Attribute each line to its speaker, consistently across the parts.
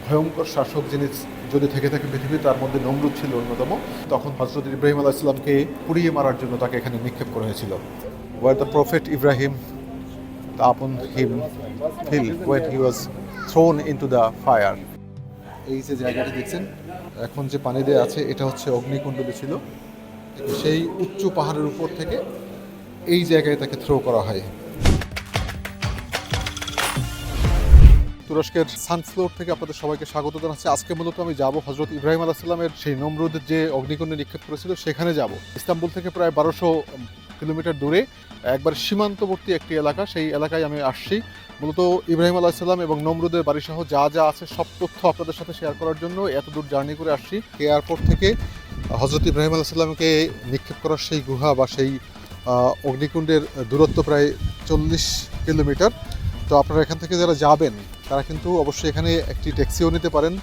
Speaker 1: ভয়ঙ্কর শাসক যিনি যদি থেকে থাকে পৃথিবী, তার মধ্যে নমরুদ ছিল অন্যতম। তখন হযরত ইব্রাহিম আলাইহিস সালামকে পুড়িয়ে মারার জন্য তাকে এখানে নিক্ষেপ করা হয়েছিল। Where the prophet Ibrahim upon him fell when he was thrown into the fire. এই যে জায়গাটি দেখছেন এখন যে পানি দেয়া আছে, এটা হচ্ছে অগ্নিকুণ্ডলী ছিল। সেই উচ্চ পাহাড়ের উপর থেকে এই জায়গায় তাকে থ্রো করা হয়। তুরস্কের সানফ্লোর থেকে আপনাদের সবাইকে স্বাগত জানাচ্ছি। আজকে মূলত আমি যাব হযরত ইব্রাহিম আলাইহিস সালামের সেই নমরুদের যে অগ্নিকুণ্ডে নিক্ষেপ করেছিল সেখানে যাব। ইস্তাম্বুল থেকে প্রায় 1200 কিলোমিটার দূরে একবার সীমান্তবর্তী একটি এলাকা, সেই এলাকায় আমি আসছি মূলত ইব্রাহিম আলাইহিস সালাম এবং নমরুদের বাড়িসহ যা যা আছে সব তথ্য আপনাদের সাথে শেয়ার করার জন্য এত দূর জার্নি করে আসছি। এয়ারপোর্ট থেকে হযরত ইব্রাহিম আলাইহিস সালামকে নিক্ষেপ করার সেই গুহা বা সেই অগ্নিকুণ্ডের দূরত্ব প্রায় 40 কিলোমিটার। তো আপনারা এখান থেকে যারা যাবেন তারা কিন্তু অবশ্যই এখানে একটি ট্যাক্সিও নিতে পারেন।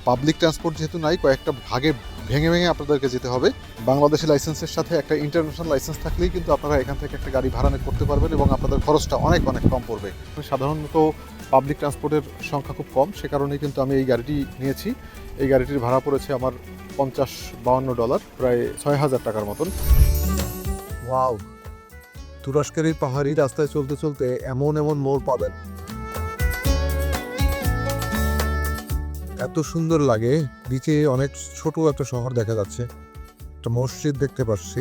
Speaker 1: পাবলিক ট্রান্সপোর্ট যেহেতু নাই, কয়েকটা ভাগে ভেঙে ভেঙে আপনাদেরকে যেতে হবে। বাংলাদেশি লাইসেন্সের সাথে একটা ইন্টারন্যাশনাল লাইসেন্স থাকলেই কিন্তু আপনারা এখান থেকে একটা গাড়ি ভাড়া করতে পারবেন এবং আপনাদের খরচটা অনেক অনেক কম পড়বে। সাধারণত পাবলিক ট্রান্সপোর্টের সংখ্যা খুব কম, সে কারণেই কিন্তু আমি এই গাড়িটি নিয়েছি। এই গাড়িটির ভাড়া পড়েছে আমার $50-52, প্রায় 6000 টাকার মতন।
Speaker 2: ওয়াও, তুরস্কের এই পাহাড়ি রাস্তায় চলতে চলতে এমন এমন মোড় পাবেন, এত সুন্দর লাগে। নিচে অনেক ছোট একটা শহর দেখা যাচ্ছে, একটা মসজিদ দেখতে পাচ্ছি।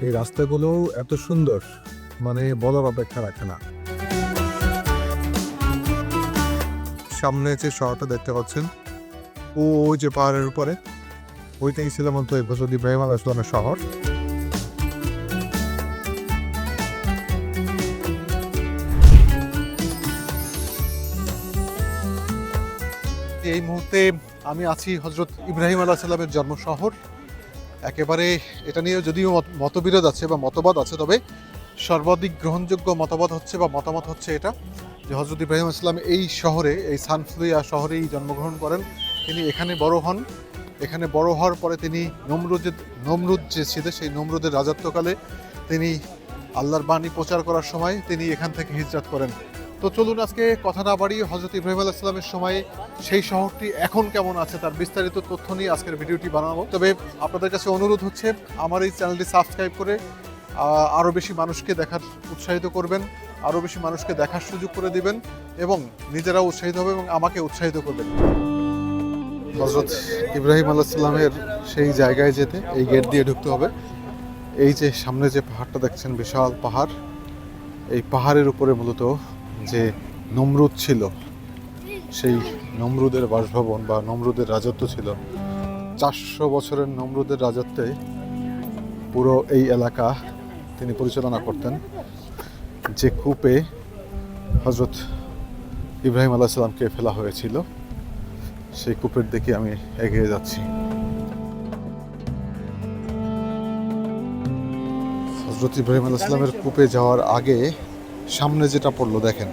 Speaker 2: এই রাস্তাগুলো এত সুন্দর, মানে বলার অপেক্ষা রাখে না। সামনে যে শহরটা দেখতে পাচ্ছেন, ওই যে পাহাড়ের উপরে, ওইটাই ছিল মতো হযরত ইব্রাহিম আলাইহিস সালামের শহর।
Speaker 1: এই মুহূর্তে আমি আছি হযরত ইব্রাহিম আলাইহিস সালামের জন্ম শহর। একেবারে এটা নিয়ে যদিও মতবিরোধ আছে বা মতবাদ আছে, তবে সর্বাধিক গ্রহণযোগ্য মতবাদ হচ্ছে বা মতামত হচ্ছে এটা যে হযরত ইব্রাহিম আলাইহিস সালাম এই শহরে, এই সানফ্লুয়া শহরেই জন্মগ্রহণ করেন। তিনি এখানে বড় হন। এখানে বড় হওয়ার পরে তিনি নমরুদ যে ছিল সেই নমরুদের রাজত্বকালে তিনি আল্লাহর বাণী প্রচার করার সময় তিনি এখান থেকে হিজরত করেন। তো চলুন আজকে কথা না বাড়িয়ে হযরত ইব্রাহিম আলাইহিস সালামের সময়ে সেই শহরটি এখন কেমন আছে তার বিস্তারিত তথ্য নিয়ে আজকের ভিডিওটি বানাবো। তবে আপনাদের কাছে অনুরোধ হচ্ছে আমার এই চ্যানেলটি সাবস্ক্রাইব করে আরও বেশি মানুষকে দেখার উৎসাহিত করবেন, আরও বেশি মানুষকে দেখার সুযোগ করে দিবেন এবং নিজেরাও উৎসাহিত হবে এবং আমাকে উৎসাহিত করবেন। হযরত ইব্রাহিম আলাইহিস সালামের সেই জায়গায় যেতে এই গেট দিয়ে ঢুকতে হবে। এই যে সামনে যে পাহাড়টা দেখছেন, বিশাল পাহাড়, এই পাহাড়ের উপরে মূলত যে নমরুদ ছিল, সেই নমরুদের বাসভবন বা নমরুদের রাজত্ব ছিল। 400 বছরের নমরুদের রাজত্বে পুরো এই এলাকা তিনি পরিচালনা করতেন। যে কূপে হযরত ইব্রাহিম আলাইহিস সালামকে ফেলা হয়েছিল সেই কূপের দিকে আমি এগিয়ে যাচ্ছি। হযরত ইব্রাহিম আলাইহিস সালামের কূপে যাওয়ার আগে সামনে যেটা পড়লো দেখেন,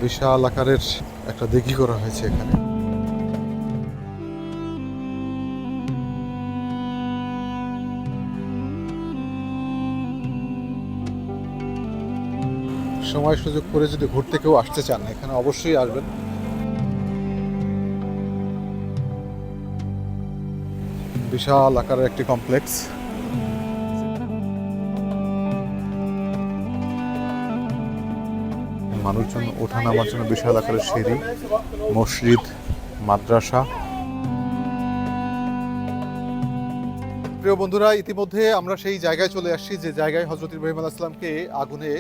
Speaker 1: বিশাল আকারের একটা দিঘি করা হয়েছে এখানে। সময় সুযোগ করে যদি ঘুরতে কেউ আসতে চান এখানে অবশ্যই আসবেন। বিশাল আকারের একটি কমপ্লেক্স। মানুষজন ওঠা নামার জন্য বিশাল আকারের সিঁড়ি, মসজিদ, মাদ্রাসা। প্রিয় বন্ধুরা, ইতিমধ্যে আমরা সেই জায়গায় চলে আসছি যে জায়গায় হযরত ইব্রাহিম আলাইহিস সালামকে আগুনে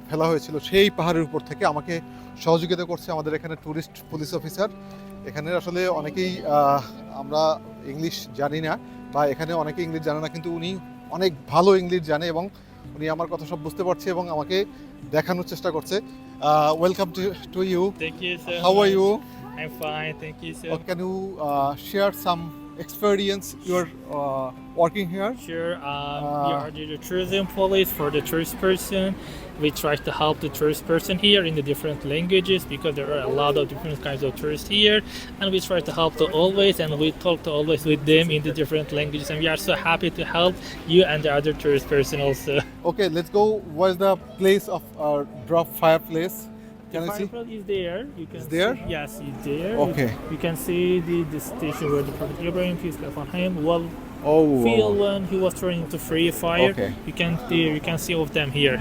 Speaker 1: ফেলা হয়েছিল। সেই পাহাড়ের উপর থেকে আমাকে সহযোগিতা করছে আমাদের এখানে ট্যুরিস্ট পুলিশ অফিসার। এখানে আসলে অনেকেই আমরা ইংলিশ জানি না বা এখানে অনেকে ইংলিশ জানে না, কিন্তু উনি অনেক ভালো ইংলিশ জানে এবং উনি আমার কথা সব বুঝতে পারছে এবং আমাকে দেখানোর চেষ্টা করছে। Welcome to you.
Speaker 3: Thank you, sir.
Speaker 1: How are you?
Speaker 3: I'm fine, thank you, sir.
Speaker 1: Can you share some experience you are working here?
Speaker 3: Sure. We are the tourism police for the tourist person. We try to help the tourist person here in the different languages because there are a lot of different kinds of tourists here, and we try to help to always, and we talk to always with them in the different languages, and we are so happy to help you and the other tourist person also.
Speaker 1: Okay, let's go. Where's the place of our drop fireplace? Can I see?
Speaker 3: Fireplace is there. You can
Speaker 1: It's there?
Speaker 3: See, yes, it's there.
Speaker 1: Okay.
Speaker 3: You can see the station where the Prophet Ibrahim, peace be upon him, well,
Speaker 1: Oh,
Speaker 3: feel when he was trying to free fire.
Speaker 1: Okay.
Speaker 3: You can see of them here.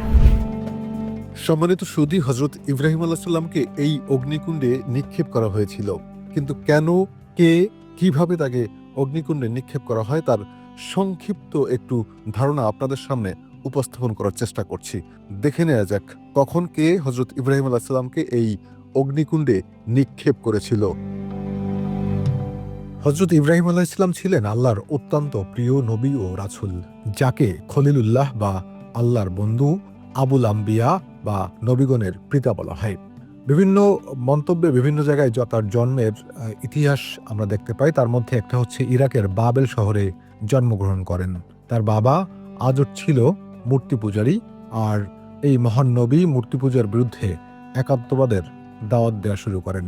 Speaker 2: সম্মানিত সুধী, হজরত ইব্রাহিম আলাইহিস সালামকে এই অগ্নিকুণ্ডে নিক্ষেপ করা হয়েছিল, কিন্তু কেন, কে, কিভাবে তাকে অগ্নিকুণ্ডে নিক্ষেপ করা হয় তার সংক্ষিপ্ত একটু ধারণা আপনাদের সামনে উপস্থাপন করার চেষ্টা করছি। দেখে নেওয়া যাক কখন কে হজরত ইব্রাহিম আলাইহিস সালামকে এই অগ্নিকুণ্ডে নিক্ষেপ করেছিল। হজরত ইব্রাহিম আলাইহিস সালাম ছিলেন আল্লাহর অত্যন্ত প্রিয় নবী ও রাসূল, যাকে খলিলুল্লাহ বা আল্লাহর বন্ধু, আবুল আম্বিয়া বা নবীগণের পিতা বলা হয়। বিভিন্ন মন্তব্যে বিভিন্ন জায়গায় তার জন্মের ইতিহাস আমরা দেখতে পাই। তার মধ্যে একটা হচ্ছে ইরাকের বাবেল শহরে জন্মগ্রহণ করেন। তার বাবা আজর ছিল মূর্তি পূজারী, আর এই মহান নবী মূর্তি পূজার বিরুদ্ধে একাত্মবাদের দাওয়াত দেওয়া শুরু করেন।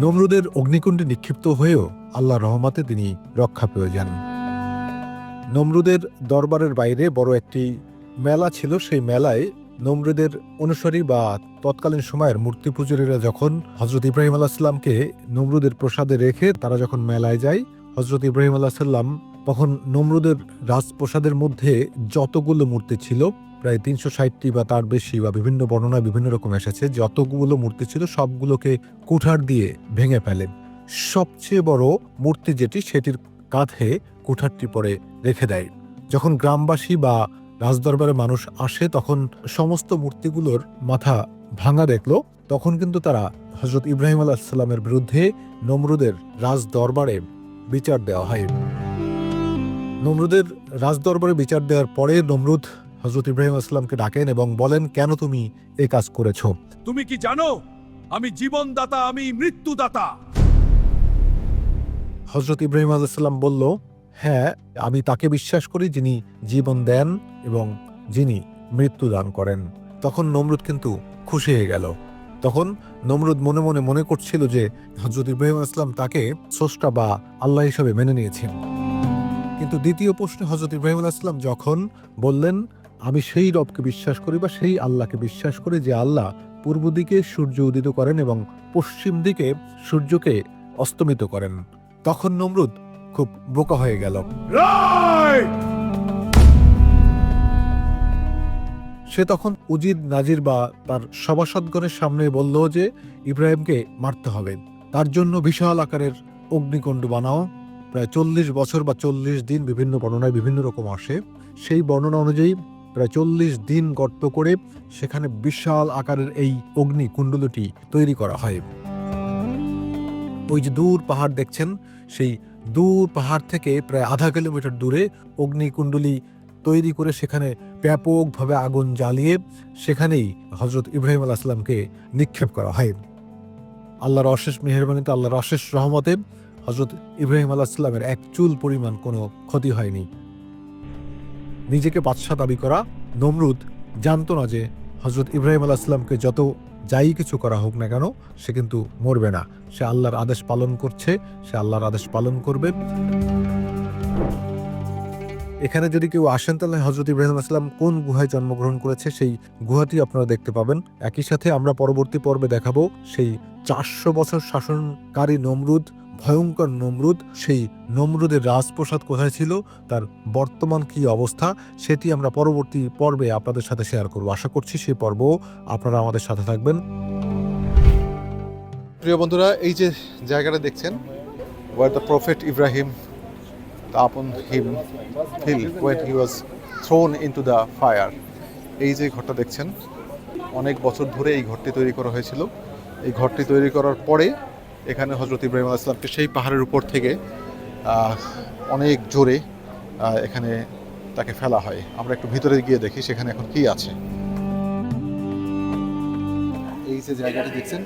Speaker 2: নমরুদের অগ্নিকুণ্ডে নিক্ষিপ্ত হয়েও আল্লাহর রহমতে তিনি রক্ষা পেয়ে যান। নমরুদের দরবারের বাইরে বড় একটি মেলা ছিল। সেই মেলায় নমরুদের অনুসারী বা তৎকালীন সময়ের মূর্তি পূজারীরা যখন হজরত ইব্রাহিম আলাইহিস সালামকে নমরুদের প্রসাদে রেখে তারা যখন মেলায় যায়, হজরত ইব্রাহিম আলাইহিস সালাম তখন নমরুদের রাজপ্রসাদের মধ্যে যতগুলো মূর্তি ছিল, প্রায় 360টি বা তার বেশি, বা বিভিন্ন বর্ণনায় বিভিন্ন রকম এসেছে, যতগুলো মূর্তি ছিল সবগুলোকে কুঠার দিয়ে ভেঙে ফেলেন। সবচেয়ে বড় মূর্তি যেটি, সেটির কাঁধে কুঠারটি পরে রেখে দেয়। যখন গ্রামবাসী বা রাজদরবারে মানুষ আসে তখন সমস্ত মূর্তিগুলোর মাথা ভাঙা দেখলো, তখন কিন্তু তারা হজরত ইব্রাহিম আলাইহিস সালামের বিরুদ্ধে নমরুদের রাজদরবারে বিচার দেওয়া হয়। নমরুদের রাজদরবারে বিচার দেওয়ার পরে নমরুদ হজরত ইব্রাহিম আলাইহিস সালামকে ডাকেন এবং বলেন, কেন তুমি এই কাজ করেছো?
Speaker 4: তুমি কি জানো আমি জীবনদাতা, আমি মৃত্যুদাতা?
Speaker 2: হজরত ইব্রাহিম আলাইহিস সালাম বলল, হ্যাঁ, আমি তাকে বিশ্বাস করি যিনি জীবন দেন এবং যিনি মৃত্যু দান করেন। তখন নমরুদ কিন্তু খুশি হয়ে গেল। তখন নমরুদ মনে মনে মনে করছিল যে হজরত ইব্রাহিম আলাইহিস সালাম তাকে স্রষ্টা বা আল্লাহ হিসেবে মেনে নিয়েছেন। কিন্তু দ্বিতীয় প্রশ্নে হজরত ইব্রাহিম আলাইহিস সালাম যখন বললেন, আমি সেই রবকে বিশ্বাস করি বা সেই আল্লাহকে বিশ্বাস করি যে আল্লাহ পূর্ব দিকে সূর্য উদিত করেন এবং পশ্চিম দিকে সূর্যকে অস্তমিত করেন, তখন নমরুদ খুব বোকা হয়ে গেল। সে তখন উজির নাজির বা তার সভাসদগণের সামনে বলল যে ইব্রাহিমকে মারতে হবে, তার জন্য বিশাল আকারের অগ্নিকুণ্ড বানাও, প্রায় 40 বছর বা 40 দিন, বিভিন্ন বর্ণনায় বিভিন্ন রকম আসে। সেই বর্ণনা অনুযায়ী প্রায় 40 দিন গর্ত করে সেখানে বিশাল আকারের এই অগ্নিকুণ্ডলটি তৈরি করা হয়। ওই যে দূর পাহাড় দেখছেন, সেই দূর পাহাড় থেকে প্রায় আধা কিলোমিটার দূরে অগ্নিকুণ্ডলী তৈরি করে সেখানে ব্যাপকভাবে আগুন জ্বালিয়ে সেখানেই হজরত ইব্রাহিম আলাইহিস সালামকে নিক্ষেপ করা হয়। আল্লাহর অশেষ মেহেরবানিতে, আল্লাহর অশেষ রহমতে হজরত ইব্রাহিম আলাইহিস সালামের এক চুল পরিমাণ কোনো ক্ষতি হয়নি। নিজেকে বাদশাহ দাবি করা নমরুদ জানতো না যে হজরত ইব্রাহিম আলাইহিস সালামকে যত যাই কিছু করা হোক না কেন, সে কিন্তু মরবে না। সে আল্লাহর আদেশ পালন করছে, সে আল্লাহর আদেশ পালন করবে। এখানে যদি কেউ আসেন তাহলে হজরত ইব্রাহিম আলাইহিস সালাম কোন গুহায় জন্মগ্রহণ করেছে সেই গুহাটি আপনারা দেখতে পাবেন। একই সাথে আমরা পরবর্তী পর্বে দেখাবো সেই 400 বছর শাসনকারী নমরুদ, ভয়ঙ্কর নমরুদ, সেই নমরুদের রাজপ্রসাদ কোথায় ছিল, তার বর্তমান কি অবস্থা, সেটি আমরা পরবর্তী পর্বে আপনাদের সাথে শেয়ার করব। আশা করছি সেই পর্ব আপনারা আমাদের সাথে থাকবেন।
Speaker 1: প্রিয় বন্ধুরা, এই যে জায়গাটা দেখছেন, where the prophet Ibrahim upon him hill when he was thrown into the fire, এই যে ঘরটা দেখছেন, অনেক বছর ধরে এই ঘরটি তৈরি করা হয়েছিল। এই ঘরটি তৈরি করার পরে এখানে হজরত ইব্রাহিম আলাইহিস সালামকে সেই পাহাড়ের উপর থেকে অনেক জোরে এখানে তাকে ফেলা হয়। আমরা একটু ভিতরে গিয়ে দেখি সেখানে এখন কি আছে। এই যে জায়গাটি দেখছেন,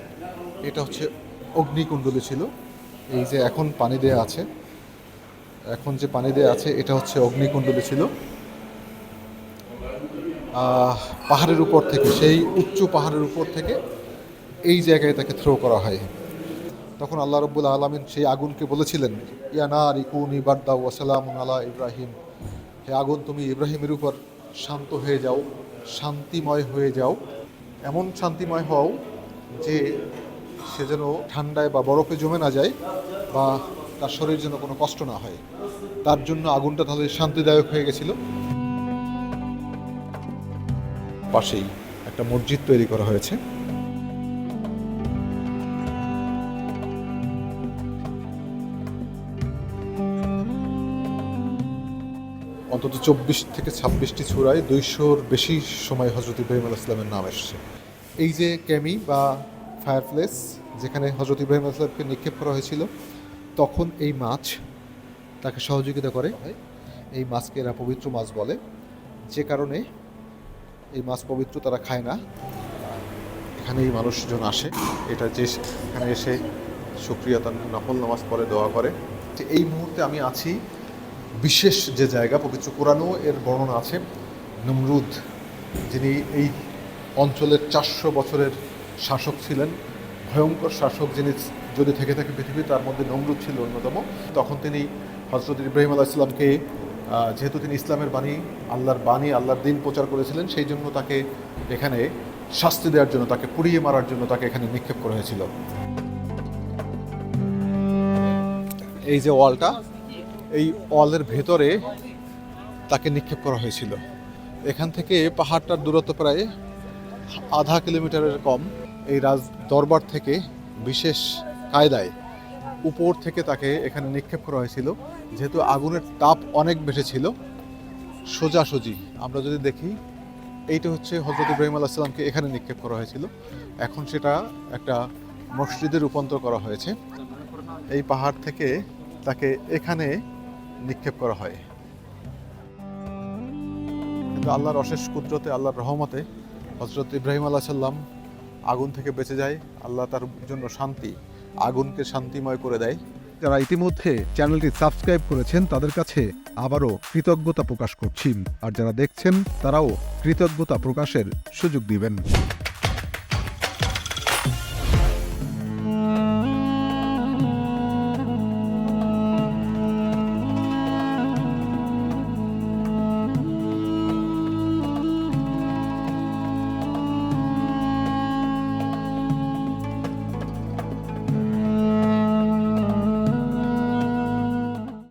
Speaker 1: এটা হচ্ছে অগ্নিকুণ্ডলী ছিল। এই যে এখন পানি দেয়া আছে, এখন যে পানি দেয়া আছে এটা হচ্ছে অগ্নিকুণ্ডলী ছিল। পাহাড়ের উপর থেকে, সেই উঁচু পাহাড়ের উপর থেকে এই জায়গায় তাকে থ্রো করা হয়। তখন আল্লাহ রব্বুল আলামিন সেই আগুনকে বলেছিলেন, ইয়া নারি কুনি বারদা ওয়া সালামুন আলা ইব্রাহিম, হে আগুন তুমি ইব্রাহিমের উপর শান্ত হয়ে যাও, শান্তিময় হয়ে যাও, এমন শান্তিময় হও যে সে যেন ঠান্ডায় বা বরফে জমে না যায় বা তার শরীর যেন কোনো কষ্ট না হয়। তার জন্য আগুনটা তাহলে শান্তিদায়ক হয়ে গেছিল। পাশেই একটা মসজিদ তৈরি করা হয়েছে। অন্তত 24 থেকে 26টি সূরায় 200-র বেশি সময় হজরত ইব্রাহিম আলাইহিস সালামের নাম এসেছে। এই যে ক্যামি বা ফায়ার প্লেস যেখানে হজরত ইব্রাহিম আলাইহিস সালামকে নিক্ষেপ করা হয়েছিল, তখন এই মাছ তাকে সহযোগিতা করে। এই মাছকে এরা পবিত্র মাছ বলে, যে কারণে এই মাছ পবিত্র, তারা খায় না। এখানে এই মানুষজন আসে, এটা যে এখানে এসে শুকরিয়া তার নফল নামাজ পড়ে, দোয়া করে। যে এই মুহূর্তে আমি আছি বিশেষ যে জায়গা, পবিত্র কোরআনও এর বর্ণনা আছে। নমরুদ, যিনি এই অঞ্চলের 400 বছরের শাসক ছিলেন, ভয়ঙ্কর শাসক, যিনি যদি থেকে থাকে পৃথিবী, তার মধ্যে নমরুদ ছিল অন্যতম। তখন তিনি হজরত ইব্রাহিম আলাইহিস সালামকে, যেহেতু তিনি ইসলামের বাণী, আল্লাহর দিন প্রচার করেছিলেন, সেই জন্য তাকে এখানে শাস্তি দেওয়ার জন্য, তাকে পুড়িয়ে মারার জন্য তাকে এখানে নিক্ষেপ করা হয়েছিল। এই যে ওয়ালটা, এই ওয়ালের ভেতরে তাকে নিক্ষেপ করা হয়েছিল। এখান থেকে পাহাড়টার দূরত্ব প্রায় আধা কিলোমিটারের কম। এই রাজ দরবার থেকে বিশেষ কায়দায় উপর থেকে তাকে এখানে নিক্ষেপ করা হয়েছিল। যেহেতু আগুনের তাপ অনেক বেশি ছিল, সোজাসুজি আমরা যদি দেখি, এইটা হচ্ছে হজরত ইব্রাহিম আলাইহিস সালামকে এখানে নিক্ষেপ করা হয়েছিল। এখন সেটা একটা মসজিদে রূপান্তর করা হয়েছে। এই পাহাড় থেকে তাকে এখানে নিক্ষেপ করা হয়। কিন্তু আল্লাহর অশেষ কুদরতে, আল্লাহর রহমতে হজরত ইব্রাহিম আলাইহিস সালাম আগুন থেকে বেঁচে যায়। আল্লাহ তার জন্য শান্তি, আগুনকে শান্তিময় করে দেয়।
Speaker 2: যারা ইতিমধ্যে চ্যানেলটি সাবস্ক্রাইব করেছেন তাদের কাছে আবারও কৃতজ্ঞতা প্রকাশ করছি, আর যারা দেখছেন তারাও কৃতজ্ঞতা প্রকাশের সুযোগ দিবেন।